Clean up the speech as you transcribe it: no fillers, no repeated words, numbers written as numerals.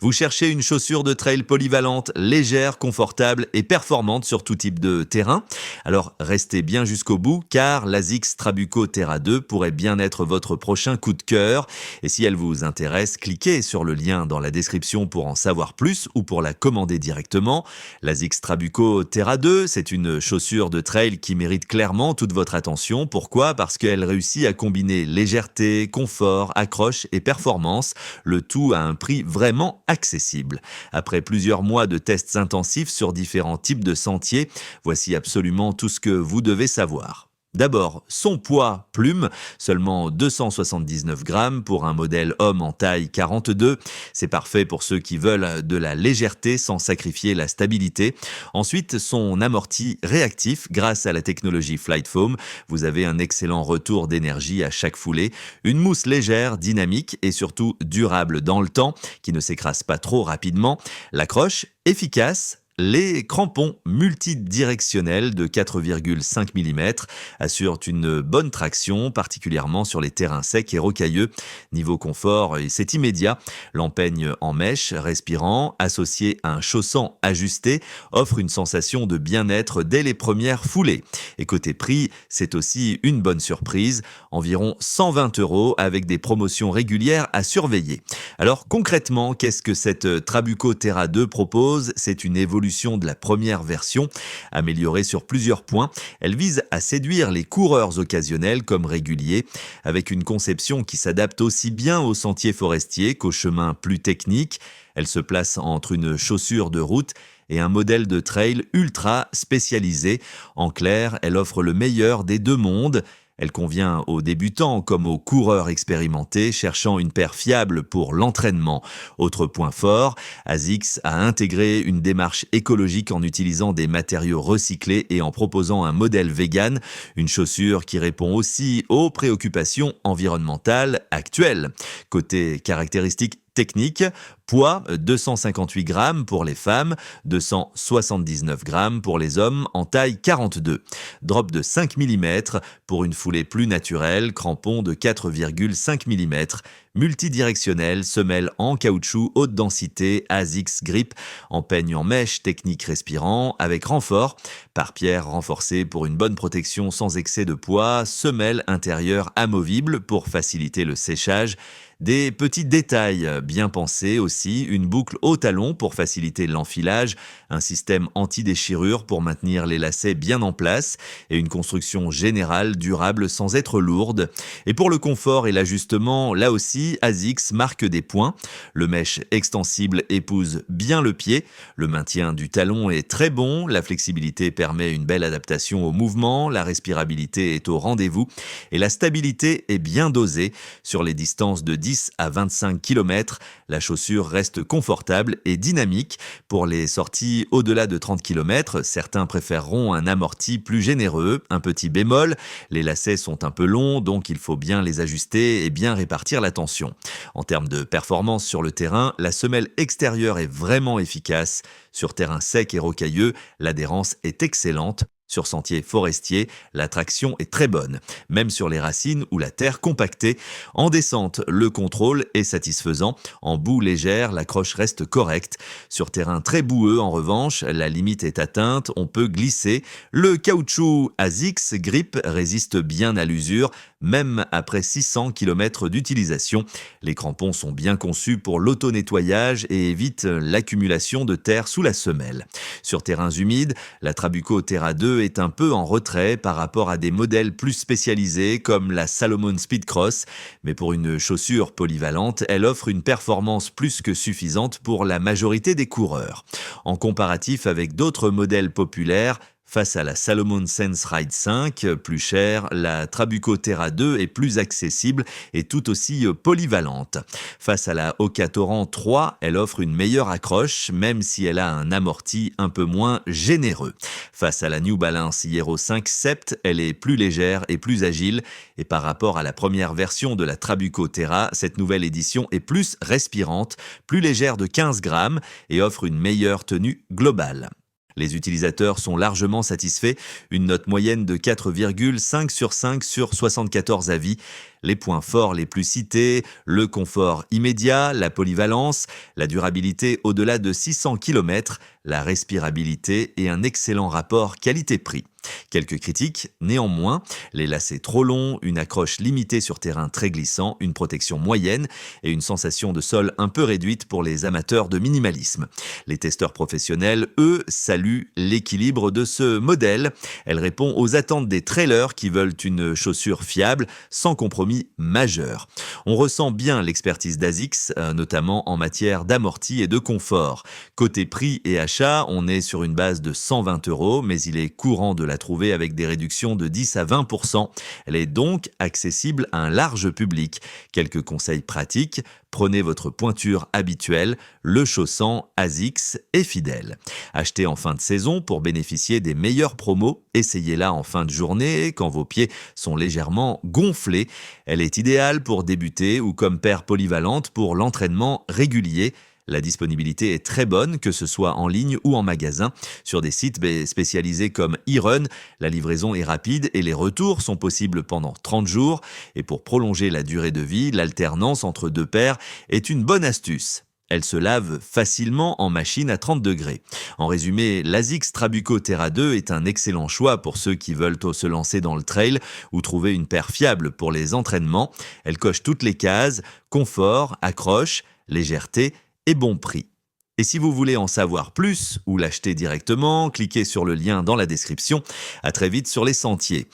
Vous cherchez une chaussure de trail polyvalente, légère, confortable et performante sur tout type de terrain? Alors restez bien jusqu'au bout car l'ASICS Trabuco Terra 2 pourrait bien être votre prochain coup de cœur. Et si elle vous intéresse, cliquez sur le lien dans la description pour en savoir plus ou pour la commander directement. L'ASICS Trabuco Terra 2, c'est une chaussure de trail qui mérite clairement toute votre attention. Pourquoi? Parce qu'elle réussit à combiner légèreté, confort, accroche et performance, le tout à un prix vraiment accessible. Après plusieurs mois de tests intensifs sur différents types de sentiers, voici absolument tout ce que vous devez savoir. D'abord, son poids plume, seulement 279 grammes pour un modèle homme en taille 42. C'est parfait pour ceux qui veulent de la légèreté sans sacrifier la stabilité. Ensuite, son amorti réactif grâce à la technologie Flight Foam. Vous avez un excellent retour d'énergie à chaque foulée. Une mousse légère, dynamique et surtout durable dans le temps, qui ne s'écrase pas trop rapidement. L'accroche efficace. Les crampons multidirectionnels de 4,5 mm assurent une bonne traction, particulièrement sur les terrains secs et rocailleux. Niveau confort, c'est immédiat. L'empeigne en mèche, respirant, associé à un chausson ajusté, offre une sensation de bien-être dès les premières foulées. Et côté prix, c'est aussi une bonne surprise, environ 120 € avec des promotions régulières à surveiller. Alors concrètement, qu'est-ce que cette Trabuco Terra 2 propose? C'est une évolution de la première version, améliorée sur plusieurs points. Elle vise à séduire les coureurs occasionnels comme réguliers, avec une conception qui s'adapte aussi bien aux sentiers forestiers qu'aux chemins plus techniques. Elle se place entre une chaussure de route et un modèle de trail ultra spécialisé. En clair, elle offre le meilleur des deux mondes. Elle convient aux débutants comme aux coureurs expérimentés cherchant une paire fiable pour l'entraînement. Autre point fort, ASICS a intégré une démarche écologique en utilisant des matériaux recyclés et en proposant un modèle vegan, une chaussure qui répond aussi aux préoccupations environnementales actuelles. Côté caractéristiques technique, poids 258 grammes pour les femmes, 279 grammes pour les hommes en taille 42. Drop de 5 mm pour une foulée plus naturelle, crampon de 4,5 mm. Multidirectionnel, semelle en caoutchouc haute densité, ASICS Grip, empeigne en mèche, technique respirant, avec renfort, pare-pierre renforcée pour une bonne protection sans excès de poids, semelle intérieure amovible pour faciliter le séchage. Des petits détails bien pensés aussi, une boucle au talon pour faciliter l'enfilage, un système anti-déchirure pour maintenir les lacets bien en place et une construction générale durable sans être lourde. Et pour le confort et l'ajustement, là aussi, ASICS marque des points. Le mèche extensible épouse bien le pied, le maintien du talon est très bon, la flexibilité permet une belle adaptation au mouvement, la respirabilité est au rendez-vous et la stabilité est bien dosée. Sur les distances de 10 à 25 km, la chaussure reste confortable et dynamique. Pour les sorties au-delà de 30 km, certains préféreront un amorti plus généreux. Un petit bémol, les lacets sont un peu longs, donc il faut bien les ajuster et bien répartir la tension. En termes de performance sur le terrain, la semelle extérieure est vraiment efficace. Sur terrain sec et rocailleux, l'adhérence est excellente. Sur sentier forestier, la traction est très bonne, même sur les racines ou la terre compactée. En descente, le contrôle est satisfaisant. En boue légère, l'accroche reste correcte. Sur terrain très boueux, en revanche, la limite est atteinte, on peut glisser. Le caoutchouc ASICS Grip résiste bien à l'usure, même après 600 km d'utilisation. Les crampons sont bien conçus pour l'auto-nettoyage et évitent l'accumulation de terre sous la semelle. Sur terrains humides, la Trabuco Terra 2 est un peu en retrait par rapport à des modèles plus spécialisés comme la Salomon Speedcross, mais pour une chaussure polyvalente, elle offre une performance plus que suffisante pour la majorité des coureurs. En comparatif avec d'autres modèles populaires, face à la Salomon Sense Ride 5, plus chère, la Trabuco Terra 2 est plus accessible et tout aussi polyvalente. Face à la Hoka Torrent 3, elle offre une meilleure accroche, même si elle a un amorti un peu moins généreux. Face à la New Balance Hero 5 Sept, elle est plus légère et plus agile. Et par rapport à la première version de la Trabuco Terra, cette nouvelle édition est plus respirante, plus légère de 15 grammes et offre une meilleure tenue globale. Les utilisateurs sont largement satisfaits, une note moyenne de 4,5 sur 5 sur 74 avis. Les points forts les plus cités, le confort immédiat, la polyvalence, la durabilité au-delà de 600 km, la respirabilité et un excellent rapport qualité-prix. Quelques critiques, néanmoins, les lacets trop longs, une accroche limitée sur terrain très glissant, une protection moyenne et une sensation de sol un peu réduite pour les amateurs de minimalisme. Les testeurs professionnels, eux, saluent l'équilibre de ce modèle. Elle répond aux attentes des trailers qui veulent une chaussure fiable, sans compromis majeur. On ressent bien l'expertise d'ASICS, notamment en matière d'amorti et de confort. Côté prix et achat, on est sur une base de 120 €, mais il est courant de la trouver avec des réductions de 10 à 20%. Elle est donc accessible à un large public. Quelques conseils pratiques: prenez votre pointure habituelle, le chaussant ASICS est fidèle. Achetez en fin de saison pour bénéficier des meilleures promos. Essayez-la en fin de journée quand vos pieds sont légèrement gonflés. Elle est idéale pour débuter ou comme paire polyvalente pour l'entraînement régulier. La disponibilité est très bonne, que ce soit en ligne ou en magasin. Sur des sites spécialisés comme eRun, la livraison est rapide et les retours sont possibles pendant 30 jours. Et pour prolonger la durée de vie, l'alternance entre deux paires est une bonne astuce. Elle se lave facilement en machine à 30 degrés. En résumé, l'ASICS Trabuco Terra 2 est un excellent choix pour ceux qui veulent se lancer dans le trail ou trouver une paire fiable pour les entraînements. Elle coche toutes les cases: confort, accroche, légèreté et bon prix. Et si vous voulez en savoir plus ou l'acheter directement, cliquez sur le lien dans la description. À très vite sur les sentiers.